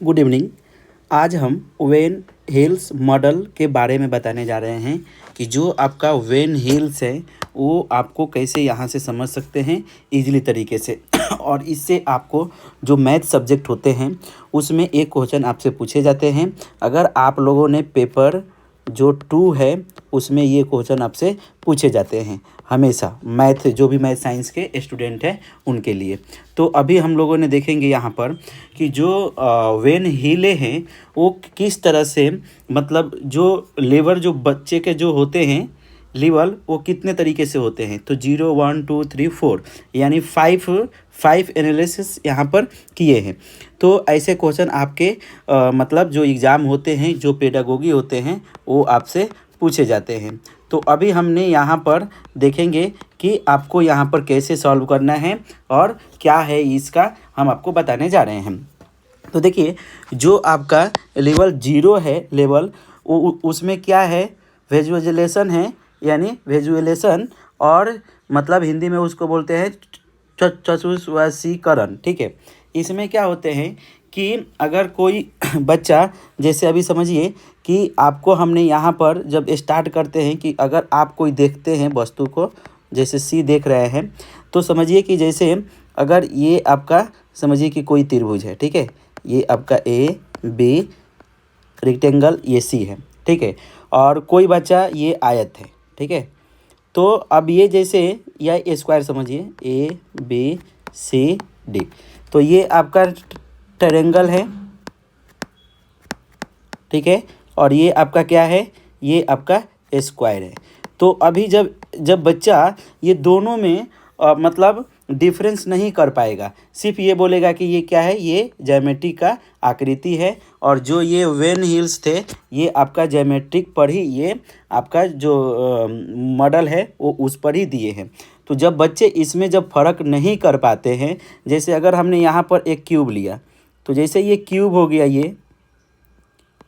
Good evening. आज हम when hills model के बारे में बताने जा रहे हैं कि जो आपका वेन हिल्स है वो आपको कैसे यहाँ से समझ सकते हैं इजीली तरीके से और इससे आपको जो मैथ सब्जेक्ट होते हैं उसमें एक क्वेश्चन आपसे पूछे जाते हैं। अगर आप लोगों ने पेपर जो 2 है उसमें ये क्वेश्चन आपसे पूछे जाते हैं हमेशा, मैथ जो भी मैथ साइंस के स्टूडेंट हैं उनके लिए। तो अभी हम लोगों ने देखेंगे यहाँ पर कि जो वेन हीले हैं वो किस तरह से, मतलब जो लेवल जो बच्चे के जो होते हैं लेवल वो कितने तरीके से होते हैं। तो 0 1 2 3 4 यानी 5 एनालिसिस यहाँ पर किए हैं। तो ऐसे क्वेश्चन आपके मतलब जो एग्ज़ाम होते हैं, जो पेडागोगी होते हैं वो आपसे पूछे जाते हैं। तो अभी हमने यहाँ पर देखेंगे कि आपको यहाँ पर कैसे सॉल्व करना है और क्या है इसका हम आपको बताने जा रहे हैं। तो देखिए, जो आपका लेवल 0 है लेवल, उसमें क्या है, विजुअलाइजेशन है, यानी विजुअलाइजेशन, और मतलब हिंदी में उसको बोलते हैं चक्षुस्वशीकरण। ठीक है, इसमें क्या होते हैं कि अगर कोई बच्चा, जैसे अभी समझिए कि आपको हमने यहाँ पर जब स्टार्ट करते हैं कि अगर आप कोई देखते हैं वस्तु को, जैसे सी देख रहे हैं, तो समझिए कि जैसे अगर ये आपका समझिए कि कोई त्रिभुज है, ठीक है, ये आपका ए बी रेक्टेंगल ये सी है, ठीक है, और कोई बच्चा ये आयत है, ठीक है। तो अब ये जैसे या स्क्वायर समझिए ए बी सी डी, तो ये आपका ट्रायंगल है, ठीक है, और ये आपका क्या है, ये आपका स्क्वायर है। तो अभी जब जब बच्चा ये दोनों में मतलब डिफरेंस नहीं कर पाएगा, सिर्फ ये बोलेगा कि ये क्या है, ये ज्योमेट्री का आकृति है, और जो ये वेन हिल्स थे ये आपका ज्योमेट्रिक पर ही, ये आपका जो मॉडल है वो उस पर ही दिए हैं। तो जब बच्चे इसमें जब फ़र्क नहीं कर पाते हैं, जैसे अगर हमने यहाँ पर एक क्यूब लिया, तो जैसे ये क्यूब हो गया ये,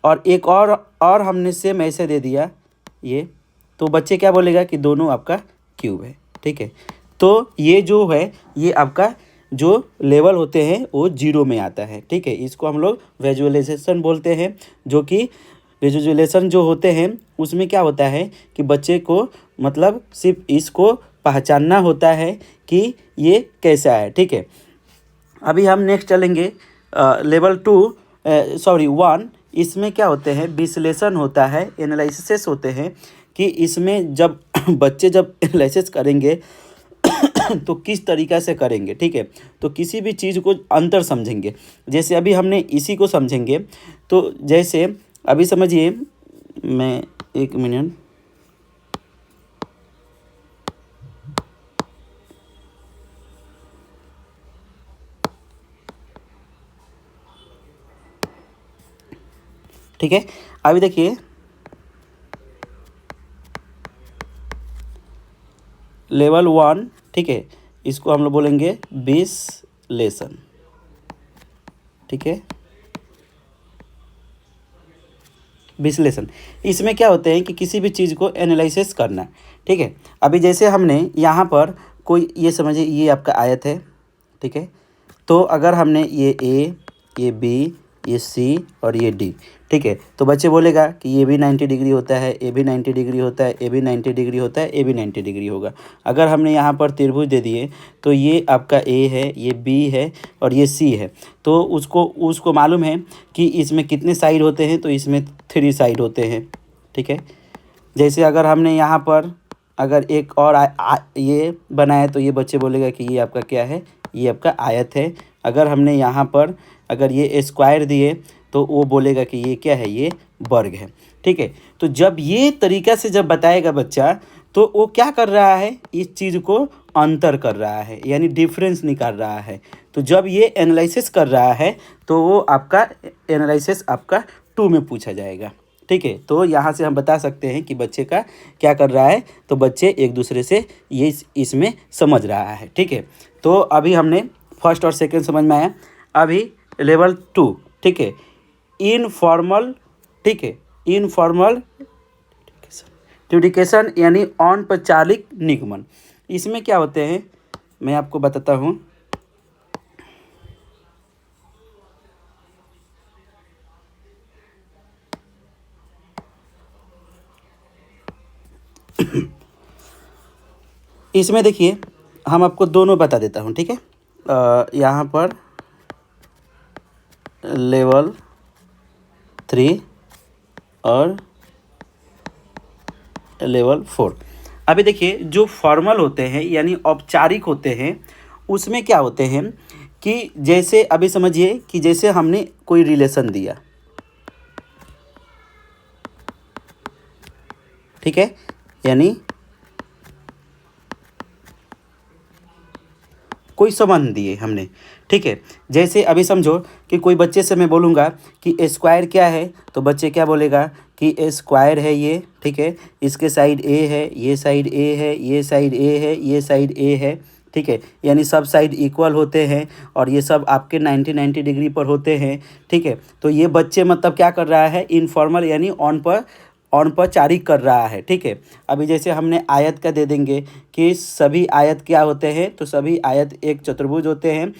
और एक और हमने सेम ऐसे दे दिया ये, तो बच्चे क्या बोलेगा कि दोनों आपका क्यूब है, ठीक है। तो ये जो है ये आपका जो लेवल होते हैं वो 0 में आता है, ठीक है। इसको हम लोग विजुअलाइजेशन बोलते हैं, जो कि विजुअलाइजेशन जो होते हैं उसमें क्या होता है कि बच्चे को मतलब सिर्फ इसको पहचानना होता है कि ये कैसा है, ठीक है। अभी हम नेक्स्ट चलेंगे लेवल 1। इसमें क्या होते हैं, विश्लेषण होता है, एनालिसिस होते हैं, कि इसमें जब बच्चे जब एनालिसिस करेंगे तो किस तरीक़ा से करेंगे, ठीक है। तो किसी भी चीज़ को अंतर समझेंगे, जैसे अभी हमने इसी को समझेंगे। तो जैसे अभी समझिए, मैं एक मिनट, ठीक है। अभी देखिए लेवल 1, ठीक है, इसको हम लोग बोलेंगे विश्लेषण, ठीक है, विश्लेषण। इसमें क्या होते हैं कि किसी भी चीज़ को एनालिसिस करना, ठीक है। अभी जैसे हमने यहाँ पर कोई, ये समझिए ये आपका आयत है, ठीक है। तो अगर हमने ये बी ये सी और ये डी, ठीक है, तो बच्चे बोलेगा कि ये भी 90 डिग्री होता है, ये भी 90 डिग्री होता है, ये भी 90 डिग्री होता है, ये भी 90 डिग्री होगा। अगर हमने यहाँ पर त्रिभुज दे दिए, तो ये आपका ए है, ये बी है और ये सी है, तो उसको मालूम है कि इसमें कितने साइड होते हैं, तो इसमें 3 साइड होते हैं, ठीक है। जैसे अगर हमने यहाँ पर अगर एक और ये बनाया, तो ये बच्चे बोलेगा कि ये आपका क्या है, ये आपका आयत है। अगर हमने यहाँ पर अगर ये स्क्वायर दिए, तो वो बोलेगा कि ये क्या है, ये वर्ग है, ठीक है। तो जब ये तरीक़ा से जब बताएगा बच्चा, तो वो क्या कर रहा है, इस चीज़ को अंतर कर रहा है, यानी डिफरेंस निकाल रहा है। तो जब ये एनालिसिस कर रहा है, तो वो आपका एनालिसिस आपका 2 में पूछा जाएगा, ठीक है। तो यहाँ से हम बता सकते हैं कि बच्चे का क्या कर रहा है, तो बच्चे एक दूसरे से ये इसमें समझ रहा है, ठीक है। तो अभी हमने फर्स्ट और सेकंड समझ में आया। अभी लेवल 2, ठीक है, इनफॉर्मल, ठीक है, इनफॉर्मल डिडक्शन यानी अनौपचारिक निगमन। इसमें क्या होते हैं मैं आपको बताता हूँ। इसमें देखिए हम आपको दोनों बता देता हूँ, ठीक है। यहाँ पर लेवल 3 और लेवल 4। अभी देखिए जो फॉर्मल होते हैं यानी औपचारिक होते हैं, उसमें क्या होते हैं कि जैसे अभी समझिए कि जैसे हमने कोई रिलेशन दिया, ठीक है, यानी कोई संबंध दिए हमने, ठीक है। जैसे अभी समझो कि कोई बच्चे से मैं बोलूँगा कि स्क्वायर क्या है, तो बच्चे क्या बोलेगा कि स्क्वायर है ये, ठीक है, इसके साइड ए है, ये साइड ए है, ये साइड ए है, ये साइड ए है, ठीक है, यानी सब साइड इक्वल होते हैं और ये सब आपके 90 डिग्री पर होते हैं, ठीक है। तो ये बच्चे मतलब क्या कर रहा है, इनफॉर्मल यानी औपचारिक कर रहा है, ठीक है। अभी जैसे हमने आयत का दे देंगे कि सभी आयत क्या होते हैं, तो सभी आयत एक चतुर्भुज होते हैं,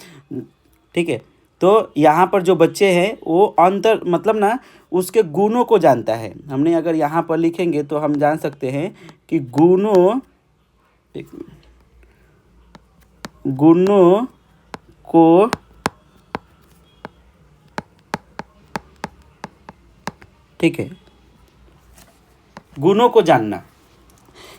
ठीक है। तो यहाँ पर जो बच्चे हैं वो अंतर मतलब ना उसके गुणों को जानता है। हमने अगर यहाँ पर लिखेंगे तो हम जान सकते हैं कि गुणों को ठीक है, गुणों को जानना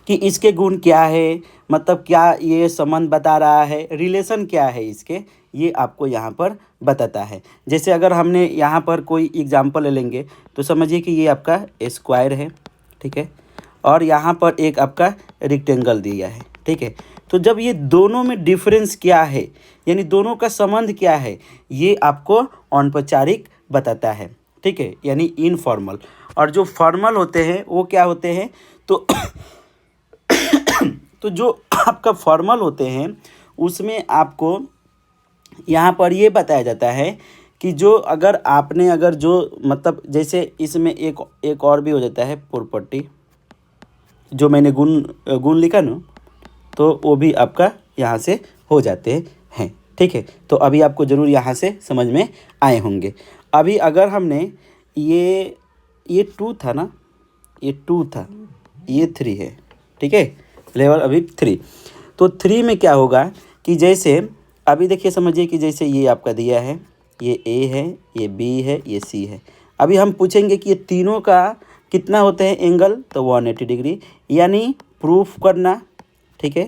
कि इसके गुण क्या है, मतलब क्या ये संबंध बता रहा है, रिलेशन क्या है इसके, ये आपको यहाँ पर बताता है। जैसे अगर हमने यहाँ पर कोई एग्जांपल ले लेंगे तो समझिए कि ये आपका स्क्वायर है, ठीक है, और यहाँ पर एक आपका रेक्टेंगल दिया है, ठीक है। तो जब ये दोनों में डिफरेंस क्या है यानी दोनों का संबंध क्या है, ये आपको औपचारिक बताता है, ठीक है, यानी इनफॉर्मल। और जो फॉर्मल होते हैं वो क्या होते हैं, तो तो जो आपका फॉर्मल होते हैं उसमें आपको यहाँ पर ये बताया जाता है कि जो अगर आपने अगर जो मतलब जैसे इसमें एक और भी हो जाता है प्रॉपर्टी, जो मैंने गुण लिखा ना, तो वो भी आपका यहाँ से हो जाते हैं, ठीक है। तो अभी आपको ज़रूर यहाँ से समझ में आए होंगे। अभी अगर हमने ये 2 था ना, ये 2 था, ये 3 है, ठीक है, लेवल अभी 3। तो 3 में क्या होगा कि जैसे अभी देखिए समझिए कि जैसे ये आपका दिया है, ये ए है, ये बी है, ये सी है। अभी हम पूछेंगे कि ये तीनों का कितना होते हैं एंगल, तो 180 डिग्री, यानी प्रूफ करना, ठीक है,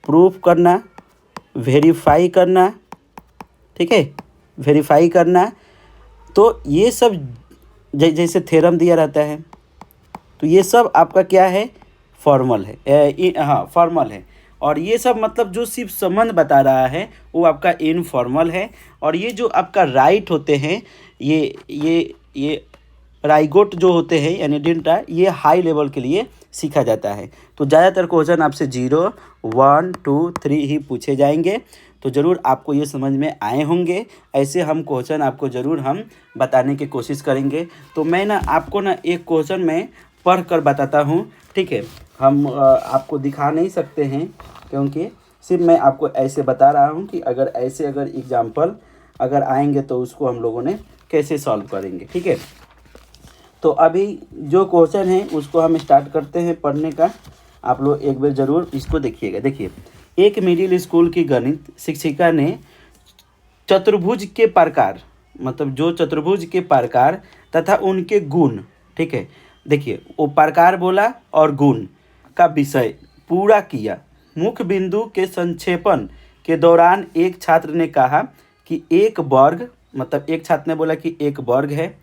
प्रूफ करना, वेरीफाई करना, ठीक है, वेरीफाई करना। तो ये सब जैसे थ्योरम दिया रहता है, तो ये सब आपका क्या है, फॉर्मल है, हाँ फॉर्मल है। और ये सब मतलब जो सिर्फ संबंध बता रहा है वो आपका इनफॉर्मल है। और ये जो आपका राइट होते हैं, ये राइगोट जो होते हैं यानी डेल्टा, ये हाई लेवल के लिए सीखा जाता है। तो ज़्यादातर क्वेश्चन आपसे 0, 1, 2, 3 ही पूछे जाएंगे। तो ज़रूर आपको ये समझ में आए होंगे। ऐसे हम क्वेश्चन आपको ज़रूर हम बताने की कोशिश करेंगे। तो मैं ना आपको ना एक क्वेश्चन में पढ़ कर बताता हूँ, ठीक है। हम आपको दिखा नहीं सकते हैं क्योंकि सिर्फ मैं आपको ऐसे बता रहा हूँ कि अगर ऐसे अगर एग्जाम्पल अगर आएंगे तो उसको हम लोगों ने कैसे सॉल्व करेंगे, ठीक है। तो अभी जो क्वेश्चन है उसको हम स्टार्ट करते हैं पढ़ने का। आप लोग एक बार ज़रूर इसको देखिएगा। देखिए, एक मिडिल स्कूल की गणित शिक्षिका ने चतुर्भुज के प्रकार, मतलब जो चतुर्भुज के प्रकार तथा उनके गुण, ठीक है, देखिए वो प्रकार बोला और गुण का विषय पूरा किया। मुख्य बिंदु के संक्षेपण के दौरान एक छात्र ने कहा कि एक वर्ग, मतलब एक छात्र ने बोला कि एक वर्ग है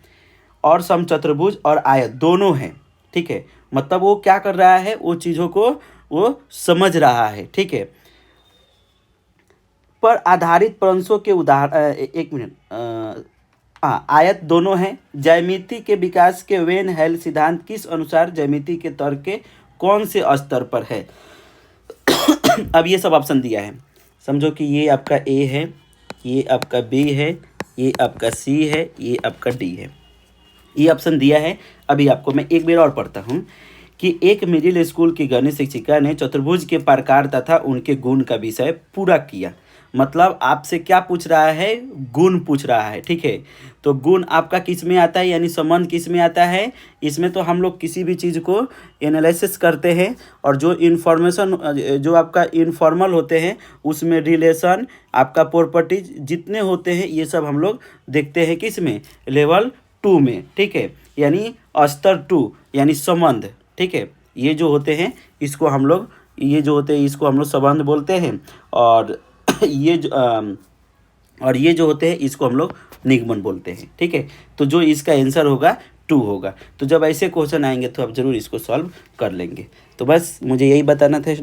और समचतुर्भुज और आयत दोनों हैं, ठीक है। मतलब वो क्या कर रहा है, वो चीज़ों को वो समझ रहा है, ठीक है। पर आधारित प्रंशों के उदाहरण, एक मिनट, आयत दोनों हैं। ज्यामिति के विकास के वेन हेल सिद्धांत किस अनुसार ज्यामिति के तर्क के कौन से स्तर पर है। अब ये सब ऑप्शन दिया है, समझो कि ये आपका ए है, ये आपका बी है, ये आपका सी है, ये आपका डी है, ये ऑप्शन दिया है। अभी आपको मैं एक बार और पढ़ता हूँ कि एक मिडिल स्कूल की गणित शिक्षिका ने चतुर्भुज के प्रकार तथा उनके गुण का विषय पूरा किया। मतलब आपसे क्या पूछ रहा है, गुण पूछ रहा है, ठीक है। तो गुण आपका किस में आता है, यानी संबंध किस में आता है, इसमें तो हम लोग किसी भी चीज़ को एनालिसिस करते हैं, और जो इन्फॉर्मेशन जो आपका इनफॉर्मल होते हैं उसमें रिलेशन, आपका प्रॉपर्टीज जितने होते हैं ये सब हम लोग देखते हैं किस में, लेवल 2 में, ठीक है, यानी स्तर 2 यानी संबंध, ठीक है। ये जो होते हैं इसको हम लोग, ये जो होते हैं इसको हम लोग संबंध बोलते हैं, और ये जो होते हैं इसको हम लोग निगमन बोलते हैं, ठीक है। तो जो इसका आंसर होगा 2 होगा। तो जब ऐसे क्वेश्चन आएंगे तो आप जरूर इसको सॉल्व कर लेंगे। तो बस मुझे यही बताना था।